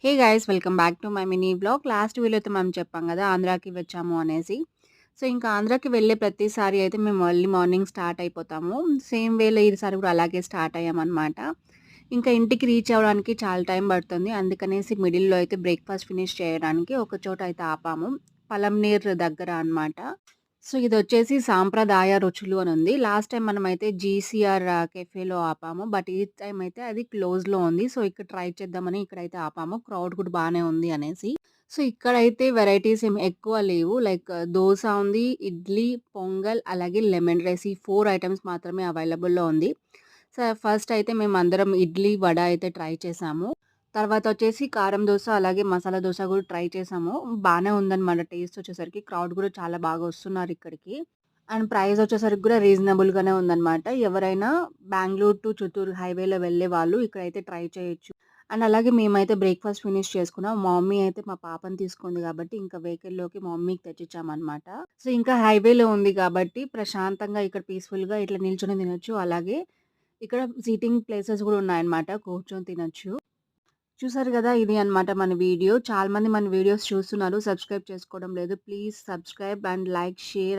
Hey guys welcome back to my mini blog. Last వీడియోలో అయితే మనం చెప్పాం కదా ఆంధ్రాకి వచ్చాము అనేసి. సో ఇంకా ఆంధ్రాకి వెళ్ళే ప్రతిసారి అయితే మేము ఎర్లీ మార్నింగ్ స్టార్ట్ అయిపోతాము. సేమ్ వేలో ఈసారి కూడా అలాగే స్టార్ట్ అయ్యామన్నమాట. ఇంకా ఇంటికి రీచ్ అవ్వడానికి చాలా టైం పడుతుంది. అందుకనేసి మిడిల్‌లో అయితే బ్రేక్‌ఫాస్ట్ ఫినిష్ చేయడానికి ఒక చోట అయితే ఆపాము. పలంనేర్ దగ్గర అన్నమాట. సో ఇదొచ్చేసి సాంప్రదాయ రుచులు అని ఉంది. లాస్ట్ టైమ్ మనమైతే జీసీఆర్ కెఫేలో ఆపాము. బట్ ఈ టైమ్ అయితే అది క్లోజ్‌లో ఉంది. సో ఇక్కడ ట్రై చేద్దామని ఇక్కడైతే ఆపాము. క్రౌడ్ కూడా బానే ఉంది అనేసి. సో ఇక్కడైతే వెరైటీస్ ఏమి ఎక్కువ లేవు. లైక్ దోస ఉంది, ఇడ్లీ, పొంగల్ అలాగే లెమన్ రైస్ ఈ 4 ఐటెమ్స్ మాత్రమే అవైలబుల్‌లో ఉంది. సో ఫస్ట్ అయితే మేమందరం ఇడ్లీ, వడ అయితే ట్రై చేసాము. తర్వాతొచ్చేసి కారం దోస, అలాగే మసాలా దోస గూడా ట్రై చేసాము. బానే ఉందనమాట టేస్టొచ్చేసరికి. క్రౌడ్ గూడా చాలా బాగా వస్తున్నారిక్కడికి. అండ్ ప్రైజొచ్చేసరికి గూడా రీజనబుల్‌గానే ఉందనమాట. ఎవరైనా బెంగుళూరు టు చిత్తూరు హైవేలో వెళ్ళే వాళ్ళు ఇక్కడైతే ట్రై చేయొచ్చు. అండ్ అలాగే మేమైతే బ్రేక్‌ఫాస్ట్ ఫినిష్ చేసుకున్నాం. మా మమ్మీ అయితే మా పాపని తీసుకుంది గాబట్టి, ఇంకా వెహికల్‌లోకి మా మమ్మీకి తెచ్చిచ్చామనమాట. సో, ఇంకా హైవేలో ఉంది గాబట్టి, ప్రశాంతంగా ఇక్కడ పీస్‌ఫుల్‌గా ఇట్లా నిల్చొని తినొచ్చు. అలాగే ఇక్కడ సీటింగ్ ప్లేసెస్ గూడా ఉన్నాయన్నమాట. కూర్చొని తినొచ్చు. చూసారు గదా! ఇది అన్నమాట మన వీడియో. చాలా మంది మన వీడియోస్ చూస్తున్నారు. సబ్స్క్రైబ్ చేసుకోవడం లేదు. Please subscribe and like, share